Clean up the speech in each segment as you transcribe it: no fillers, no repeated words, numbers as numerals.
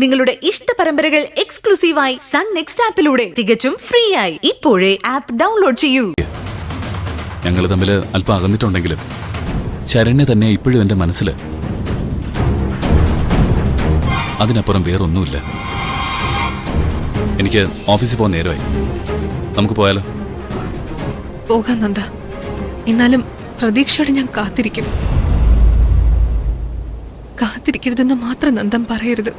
നിങ്ങളുടെ ഇഷ്ട പരമ്പരകൾ എക്സ്ക്ലൂസീവായി സൺ നെക്സ്റ്റ് ആപ്പിലൂടെ തികച്ചും ഫ്രീ ആയി ഇപ്പോഴേ ആപ്പ് ഡൗൺലോഡ് ചെയ്യൂ. ഞങ്ങൾ തമ്മിൽ അല്പം അകന്നിട്ടുണ്ടെങ്കിലും ശരണ്യ തന്നെ ഇപ്പോഴും എന്റെ മനസ്സിൽ. അതിനപ്പുറം വേറൊന്നുമില്ല. എനിക്ക് ഓഫീസിൽ പോകാൻ നേരമായി. നമുക്ക് പോയാലോ? പോകാം നന്ദ. എന്നാലും പ്രതീക്ഷയോടെ ഞാൻ കാത്തിരിക്കും. കാത്തിരിക്കരുതെന്ന് മാത്രം നന്ദൻ പറയരുത്.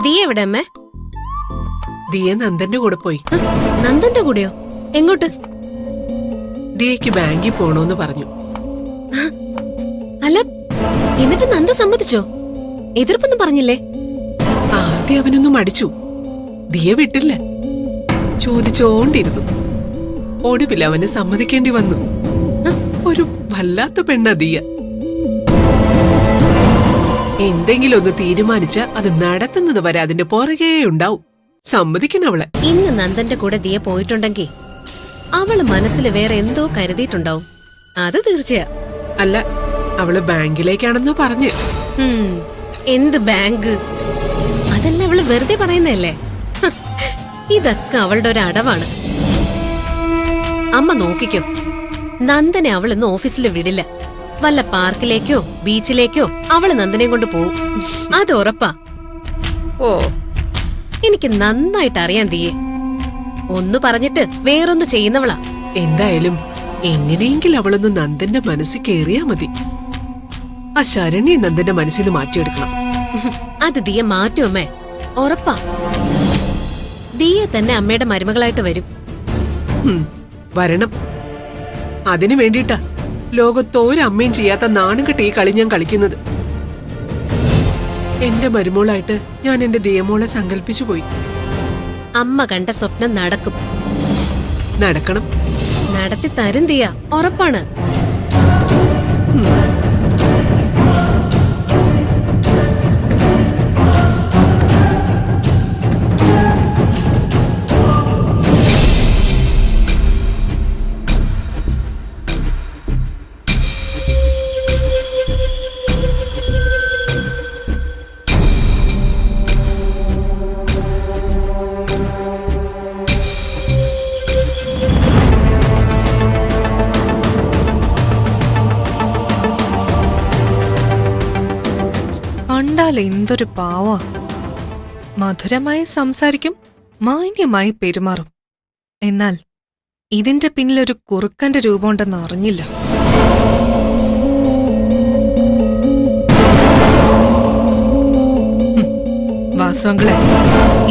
ദിയ എവിടെ അമ്മേ? ദിയ നന്ദന്റെ കൂടെ പോയി. നന്ദന്റെ കൂടെയോ? എങ്ങോട്ട്? ദിയക്ക് ബാങ്കിൽ പോണോന്ന് പറഞ്ഞു. അല്ല, എന്നിട്ട് നന്ദ സമ്മതിച്ചോ? എതിർപ്പൊന്നും പറഞ്ഞില്ലേ? ആദ്യം അവനൊന്നും മടിച്ചു. ദിയ വിട്ടില്ല. ചോദിച്ചോണ്ടിരുന്നു. ഒടുവിൽ അവന് സമ്മതിക്കേണ്ടി വന്നു. ഒരു വല്ലാത്ത പെണ്ണ ദിയ. എന്തെങ്കിലും ഒന്ന് തീരുമാനിച്ച അത് നടത്തുന്നത് വരെ അതിന്റെ പുറകെ ഉണ്ടാവും. സമ്മതിക്കണം അവളെ. ഇന്ന് നന്ദന്റെ കൂടെ ദിയ പോയിട്ടുണ്ടെങ്കിൽ അവള് മനസ്സിൽ വേറെ എന്തോ കരുതിയിട്ടുണ്ടാവും. അത് തീർച്ചയാ. അല്ല, അവള് ബാങ്കിലേക്കാണെന്ന് പറഞ്ഞു. എന്ത് ബാങ്ക്? അതല്ല, അവള് വെറുതെ പറയുന്നല്ലേ. ഇതൊക്കെ അവളുടെ ഒരു അടവാണ്. അമ്മ നോക്കിക്കോ, നന്ദനെ അവളിന്ന് ഓഫീസിൽ വിടില്ല. വല്ല പാർക്കിലേക്കോ ബീച്ചിലേക്കോ അവള് നന്ദനെ കൊണ്ട് പോവും. അത് ഉറപ്പാ. ഓ, എനിക്ക് നന്നായിട്ട് അറിയാൻ ദിയെ. ഒന്ന് പറഞ്ഞിട്ട് വേറൊന്ന് ചെയ്യുന്നവളാ. എന്തായാലും എങ്ങനെയെങ്കിലും അവളൊന്ന് നന്ദന്റെ മനസ്സിൽ കേറിയാ മതി. ആ ശരണ്യെ നന്ദന്റെ മനസ്സിൽ നിന്ന് മാറ്റിയെടുക്കണം. അത് ദിയ മാറ്റും അമ്മേ, ഉറപ്പാ. ദിയ തന്നെ അമ്മയുടെ മരുമകളായിട്ട് വരും. വരണം. അതിനു വേണ്ടിട്ടാ ലോകത്തോരമ്മയും ചെയ്യാത്ത നാണം കെട്ടി ഈ കളി ഞാൻ കളിക്കുന്നത്. എന്റെ മരുമോളായിട്ട് ഞാൻ എന്റെ ദിയമോളെ സങ്കല്പിച്ചു പോയി. അമ്മ കണ്ട സ്വപ്നം നടക്കും. നടക്കണം. നടത്തി തരും ദിയ, ഉറപ്പാണ്. കണ്ടാൽ എന്തൊരു പാവാ. മധുരമായി സംസാരിക്കും, മാന്യമായി പെരുമാറും. എന്നാൽ ഇതിന്റെ പിന്നിലൊരു കുറുക്കന്റെ രൂപമുണ്ടെന്ന് അറിഞ്ഞില്ല. വാസവങ്ങളെ,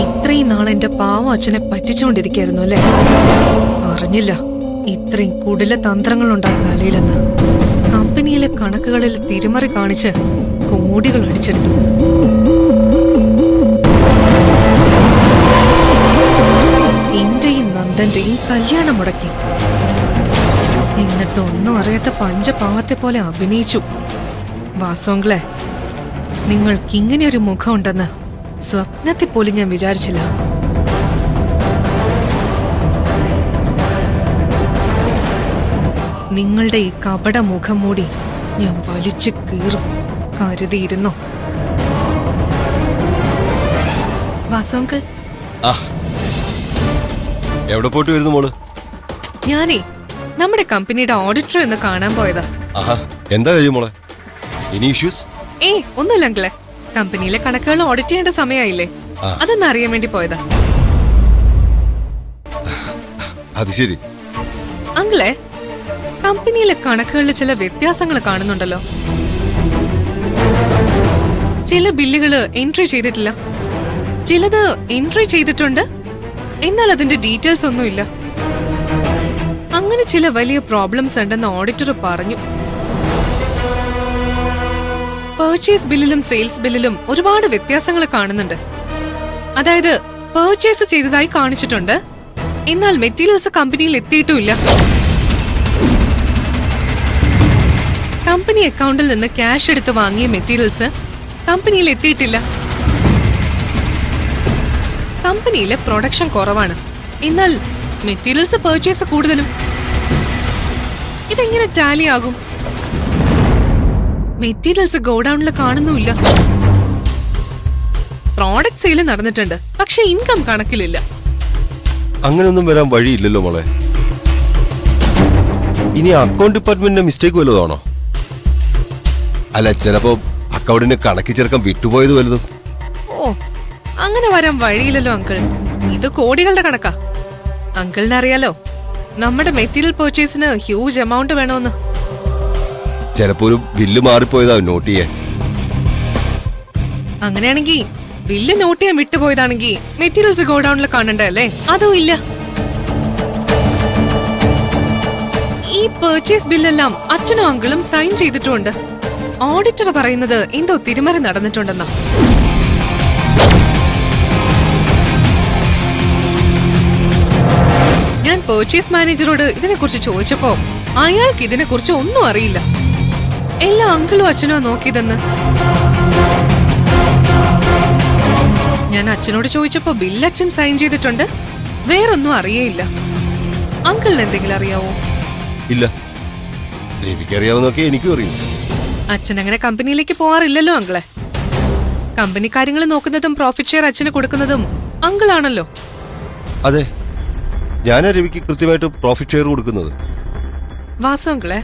ഇത്രയും നാളെന്റെ പാവ അച്ഛനെ പറ്റിച്ചുകൊണ്ടിരിക്കായിരുന്നു അല്ലേ? അറിഞ്ഞില്ല ഇത്രയും കുടില തന്ത്രങ്ങളുണ്ടാ തലയിലെന്ന്. കമ്പനിയിലെ കണക്കുകളിൽ തിരിമറി കാണിച്ച് കോടികൾ അടിച്ചെടുത്തു. എന്റെയും നന്ദന്റെയും കല്യാണം മുടക്കി. എന്നിട്ട് ഒന്നും അറിയാത്ത പഞ്ചപാവത്തെ പോലെ അഭിനയിച്ചു. വാസോങ്കളെ, നിങ്ങൾക്കിങ്ങനെയൊരു മുഖമുണ്ടെന്ന് സ്വപ്നത്തിൽ പോലും ഞാൻ വിചാരിച്ചില്ല. നിങ്ങളുടെ ഈ കപട മുഖം മൂടി ഞാൻ വലിച്ചു കീറും കരുതിയിരുന്നോ? വാസോങ്കൾ, എവിടെ പോയിട്ട് വരുന്നു മോള്? ഞാനേ നമ്മുടെ കമ്പനിയുടെ ഓഡിറ്റർ എന്ന് കാണാൻ പോയതാ. എന്താ കാര്യം മോളെ? Any issues? ഒന്നുമില്ല അങ്കിളെ. കമ്പനിയിലെ കണക്കുകൾ ഓഡിറ്റ് ചെയ്യേണ്ട സമയമായില്ലേ, അതൊന്നും അറിയാൻ വേണ്ടി പോയതാ. അത് ശരി. അങ്കിളെ, കമ്പനിയിലെ കണക്കുകളിൽ ചില വ്യത്യാസങ്ങൾ കാണുന്നുണ്ടല്ലോ. ചില ബില്ലുകള് എൻട്രി ചെയ്തിട്ടില്ല, ചിലത് എൻട്രി ചെയ്തിട്ടുണ്ട്, എന്നാൽ അതിന്റെ ഡീറ്റെയിൽസ് ഒന്നുമില്ല. അങ്ങനെ ചില വലിയ പ്രോബ്ലംസ് ഉണ്ടെന്ന് ഓഡിറ്റർ പറഞ്ഞു. പർച്ചേസ് ബില്ലിലും സെയിൽസ് ബില്ലിലും ഒരുപാട് വ്യത്യാസങ്ങൾ കാണുന്നുണ്ട്. അതായത് പർച്ചേസ് ചെയ്തതായി കാണിച്ചിട്ടുണ്ട്, എന്നാൽ മെറ്റീരിയൽസ് കമ്പനിയിൽ എത്തിയിട്ടുമില്ല. കമ്പനി അക്കൗണ്ടിൽ നിന്ന് ക്യാഷ് എടുത്ത് വാങ്ങിയ മെറ്റീരിയൽസ് കമ്പനിയിൽ എത്തിയിട്ടില്ല. കമ്പനിയിലെ പ്രൊഡക്ഷൻ കുറവാണ്, എന്നാൽ മെറ്റീരിയൽസ് പർച്ചേസ് കൂടുതലും. ഇതെങ്ങനെ ടാലി ആകും? മെറ്റീരിയൽസ് ഗോഡൌണിൽ കാണുന്നുമില്ല. പ്രോഡക്റ്റ് സെയിൽ നടന്നിട്ടുണ്ട്, പക്ഷെ ഇൻകം കണക്കിലില്ല. അങ്ങനെയൊന്നും വരാൻ വഴിയില്ലല്ലോ മോളെ. ഇനി അക്കൗണ്ട് ഡിപ്പാർട്ട്മെന്റിന്റെ മിസ്റ്റേക്ക് വല്ലതാണോ? അല്ല, ചിലപ്പോ അക്കൗണ്ടിന് കണക്ക് ചേർക്കാൻ വിട്ടുപോയത് വലുതും. ഓ, അങ്ങനെ വരാൻ വഴിയില്ലല്ലോ അങ്കിൾ. ഇത് കോടികളുടെ കണക്കാ. അങ്കിളിന് അറിയാലോ നമ്മുടെ മെറ്റീരിയൽ പർച്ചേസിന് ഹ്യൂജ് എമൗണ്ട് വേണമെന്ന്. ചിലപ്പോ ഒരു ബില്ല് മാറിപ്പോയതാ നോട്ട് ചെയ്യാൻ. അങ്ങനെയാണെങ്കിൽ ബില്ല് നോട്ട് ചെയ്യാൻ വിട്ടുപോയതാണെങ്കിൽ മെറ്റീരിയൽസ് ഗോഡൌണിൽ കാണണ്ടല്ലേ? അതും ഇല്ല. ഈ പർച്ചേസ് ബില്ലെല്ലാം അച്ഛനും അങ്കിളും സൈൻ ചെയ്തിട്ടുണ്ട്. ഓഡിറ്റർ പറയുന്നത് എന്തോ തിരിമറി നടന്നിട്ടുണ്ടെന്നാ. ഞാൻ പർച്ചേസ് മാനേജറോട് ഇതിനെക്കുറിച്ച് ചോദിച്ചപ്പോ അയാൾക്ക് ഇതിനെക്കുറിച്ച് ഒന്നും അറിയില്ല. എല്ലാ അങ്കിളും അച്ഛനോ നോക്കിയതെന്ന്. ഞാൻ അച്ഛനോട് ചോദിച്ചപ്പോ ബില്ല് അച്ഛൻ സൈൻ ചെയ്തിട്ടുണ്ട്, വേറൊന്നും അറിയേയില്ല. അങ്കിളിന് എന്തെങ്കിലും അറിയാവോ? ഇല്ല, രവിക്കറിയാവുന്നൊക്കെ എനിക്കും അറിയും. അച്ഛൻ അങ്ങനെ കമ്പനിയിലേക്ക് പോവാറില്ലല്ലോ അങ്കിളെ. കമ്പനി കാര്യങ്ങൾ നോക്കുന്നതും പ്രോഫിറ്റ് ഷെയർ അച്ഛന് കൊടുക്കുന്നതും അങ്കിളാണല്ലോ. അതെ, ഞാനാ രവിക്ക് കൃത്യമായിട്ട് പ്രോഫിറ്റ് ഷെയർ കൊടുക്കുന്നത്. വാസു അങ്കിളെ,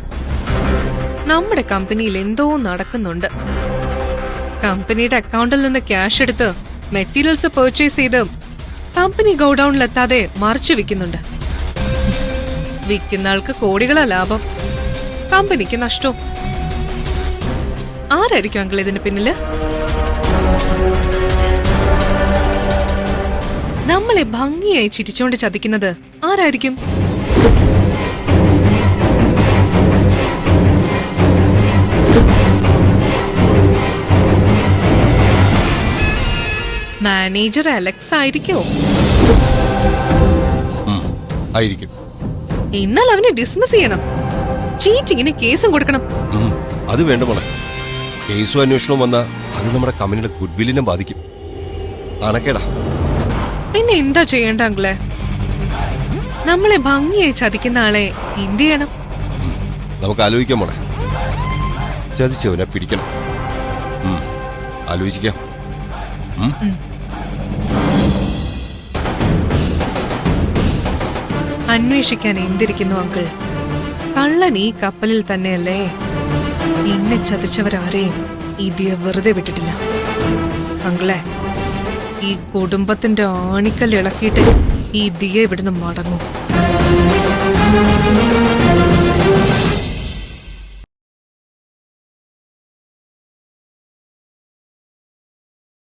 നമ്മുടെ കമ്പനിയിൽ എന്തോ നടക്കുന്നുണ്ട്. കമ്പനിയുടെ അക്കൗണ്ടിൽ നിന്ന് ക്യാഷ് എടുത്ത് മെറ്റീരിയൽസ് പർച്ചേസ് ചെയ്ത് കമ്പനി ഗോഡൌണിലെത്താതെ മറിച്ചു വിൽക്കുന്നുണ്ട്. വിൽക്കുന്ന ആൾക്ക് കോടികളാ ലാഭം, കമ്പനിക്ക് നഷ്ടവും. ആരായിരിക്കും അങ്കിൾ ഇതിന് പിന്നില്? നമ്മളെ ഭംഗിയായി ചിരിച്ചോണ്ട് ചതിക്കുന്നത് ആരായിരിക്കും? മാനേജർ അലക്സ് ആയിരിക്കോ? ആയിരിക്കും. എന്നാൽ അവനെ ഡിസ്മിസ് ചെയ്യണം. ചീറ്റിങ്ങിന് കേസും കൊടുക്കണം. അത് വേണ്ട മോളെ. കേസും അന്വേഷണവും വന്നാ അത് നമ്മുടെ കമ്പനിയുടെ ഗുഡ്വില്ലിനെ ബാധിക്കും. അണക്കേടാ. പിന്നെ എന്താ ചെയ്യേണ്ട അങ്കിളെ? നമ്മളെ ഭംഗിയായി ചതിക്കുന്ന ആളെ എന്ത് ചെയ്യണം? നമുക്ക് ആലോചിക്കാം മോളെ. ചതിച്ചവനെ പിടിക്കണം. ആലോചിക്കാം. അന്വേഷിക്കാൻ എന്തിരിക്കുന്നു അങ്കിൾ? കള്ളൻ ഈ കപ്പലിൽ തന്നെയല്ലേ? എന്നെ ചതിച്ചവരാരെയും ഇതിയെ വെറുതെ വിട്ടിട്ടില്ല അങ്കിളെ. ഈ കുടുംബത്തിന്റെ ആണിക്കൽ ഇളക്കിയിട്ട് ഈ ദിയെ ഇവിടുന്ന് മടങ്ങും.